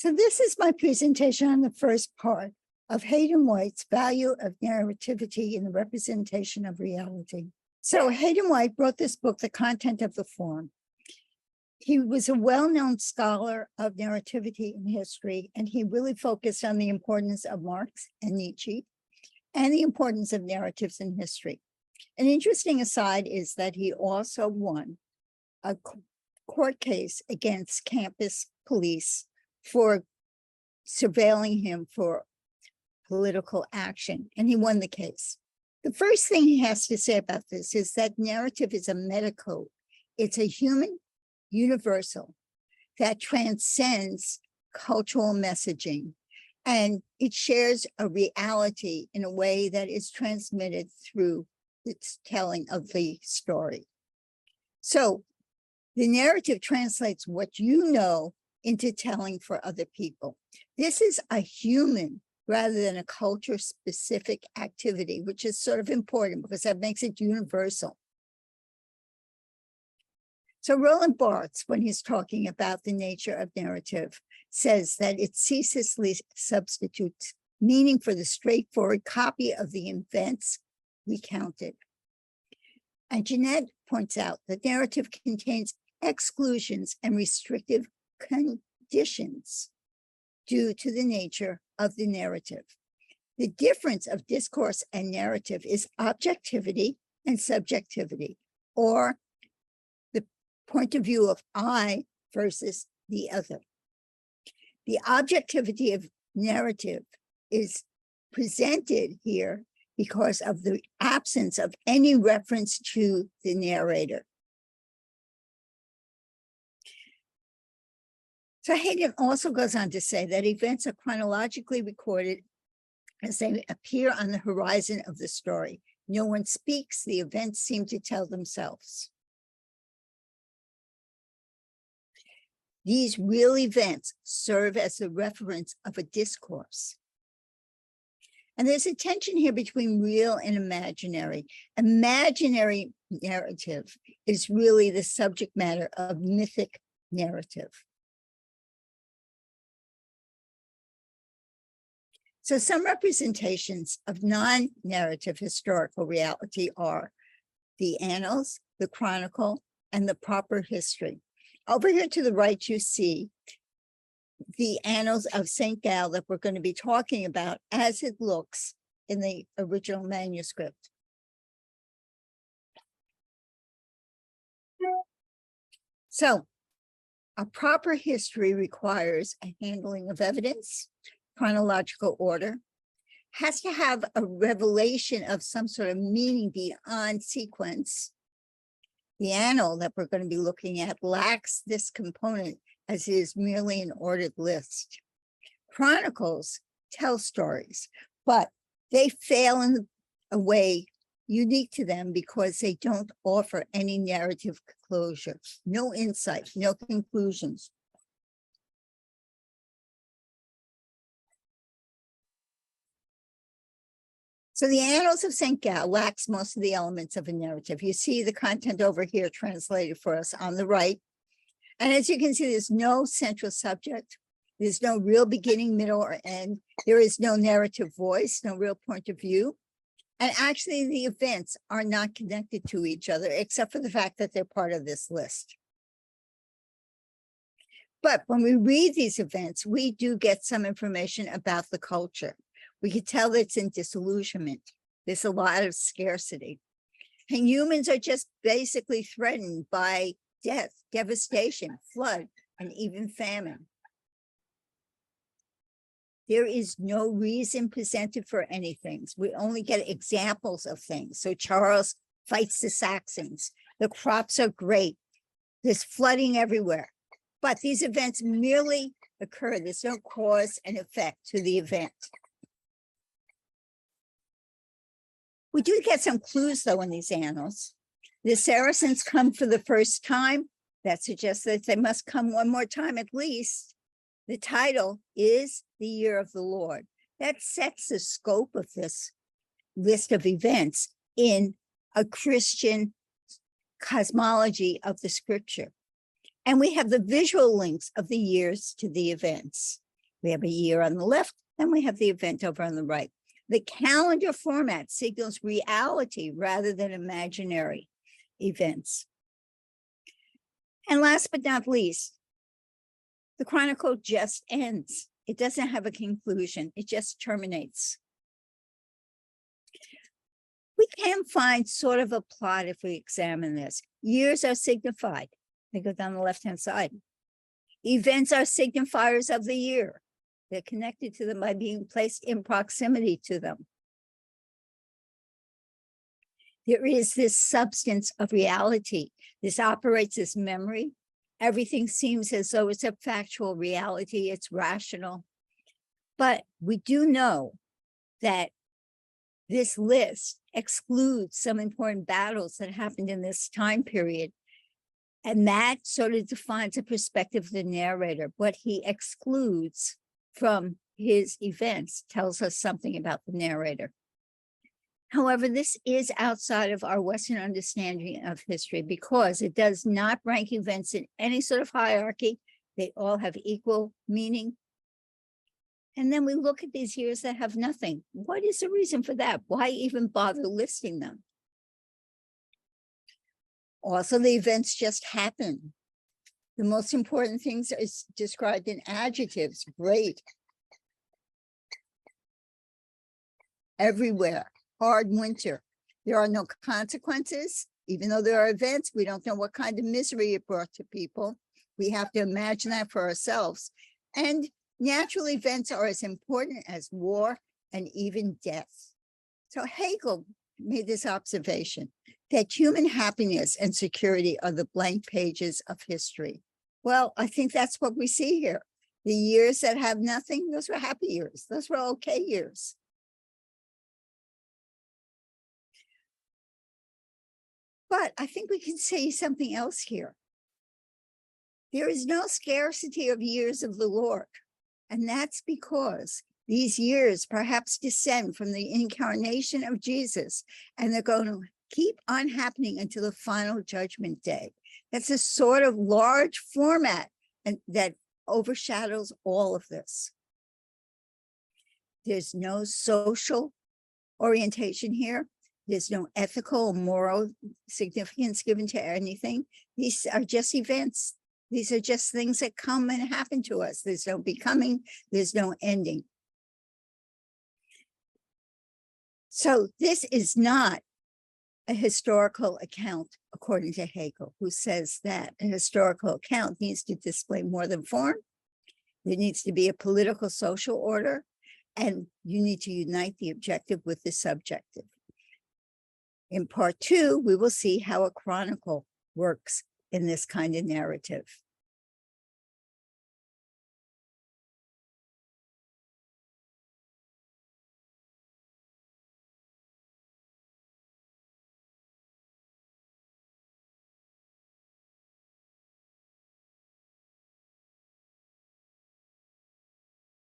So this is my presentation on the first part of HaydenWhite's Value of Narrativity in the Representation of Reality. So HaydenWhite wrote this book, The Content of the Form. He was a well-known scholar of narrativity in history, and he really focused on the importance of Marx and Nietzsche and the importance of narratives in history. An interesting aside is that he also won a court case against campus police for surveilling him for political action, and he won the case. The first thing he has to say about this is that narrative is a metacode. It's a human universal that transcends cultural messaging, and it shares a reality in a way that is transmitted through its telling of the story. So the narrative translates what you know into telling for other people. This is a human rather than a culture-specific activity, which is sort of important because that makes it universal. So Roland Barthes, when he's talking about the nature of narrative, says that it ceaselessly substitutes meaning for the straightforward copy of the events recounted. And Jeanette points out that narrative contains exclusions and restrictive conditions due to the nature of the narrative. The difference of discourse and narrative is objectivity and subjectivity, or the point of view of I versus the other. The objectivity of narrative is presented here because of the absence of any reference to the narrator. So Hayden also goes on to say that events are chronologically recorded as they appear on the horizon of the story. No one speaks, the events seem to tell themselves. These real events serve as the reference of a discourse. And there's a tension here between real and imaginary. Imaginary narrative is really the subject matter of mythic narrative. So some representations of non-narrative historical reality are the annals, the chronicle, and the proper history. Over here to the right, you see the annals of St. Gall that we're going to be talking about as it looks in the original manuscript. So a proper history requires a handling of evidence, chronological order, has to have a revelation of some sort of meaning beyond sequence. The annal that we're going to be looking at lacks this component as it is merely an ordered list. Chronicles tell stories, but they fail in a way unique to them because they don't offer any narrative closure, no insight, no conclusions. So the Annals of St. Gall lacks most of the elements of a narrative. You see the content over here translated for us on the right. And as you can see, there's no central subject. There's no real beginning, middle, or end. There is no narrative voice, no real point of view. And actually, the events are not connected to each other, except for the fact that they're part of this list. But when we read these events, we do get some information about the culture. We can tell that it's in disillusionment. There's a lot of scarcity. And humans are just basically threatened by death, devastation, flood, and even famine. There is no reason presented for anything. We only get examples of things. So Charles fights the Saxons. The crops are great. There's flooding everywhere. But these events merely occur. There's no cause and effect to the event. We do get some clues, though, in these annals. The Saracens come for the first time. That suggests that they must come one more time at least. The title is The Year of the Lord. That sets the scope of this list of events in a Christian cosmology of the scripture. And we have the visual links of the years to the events. We have a year on the left, and we have the event over on the right. The calendar format signals reality rather than imaginary events. And last but not least, the chronicle just ends. It doesn't have a conclusion. It just terminates. We can find sort of a plot if we examine this. Years are signified. They go down the left-hand side. Events are signifiers of the year. They're connected to them by being placed in proximity to them. There is this substance of reality. This operates as memory. Everything seems as though it's a factual reality. It's rational. But we do know that this list excludes some important battles that happened in this time period. And that sort of defines the perspective of the narrator. What he excludes from his events tells us something about the narrator. However, this is outside of our Western understanding of history because it does not rank events in any sort of hierarchy. They all have equal meaning. And then we look at these years that have nothing. What is the reason for that? Why even bother listing them? Also, the events just happen. The most important things is described in adjectives. Great. Everywhere. Hard winter. There are no consequences. Even though there are events, we don't know what kind of misery it brought to people. We have to imagine that for ourselves. And natural events are as important as war and even death. So Hegel made this observation that human happiness and security are the blank pages of history. Well, I think that's what we see here. The years that have nothing, those were happy years. Those were okay years. But I think we can say something else here. There is no scarcity of years of the Lord. And that's because these years perhaps descend from the incarnation of Jesus, and they're going to keep on happening until the final judgment day. That's a sort of large format and that overshadows all of this. There's no social orientation here. There's no ethical or moral significance given to anything. These are just events. These are just things that come and happen to us. There's no becoming, there's no ending. So this is not a historical account, according to Hegel, who says that a historical account needs to display more than form. There needs to be a political social order, and you need to unite the objective with the subjective. In part 2, we will see how a chronicle works in this kind of narrative.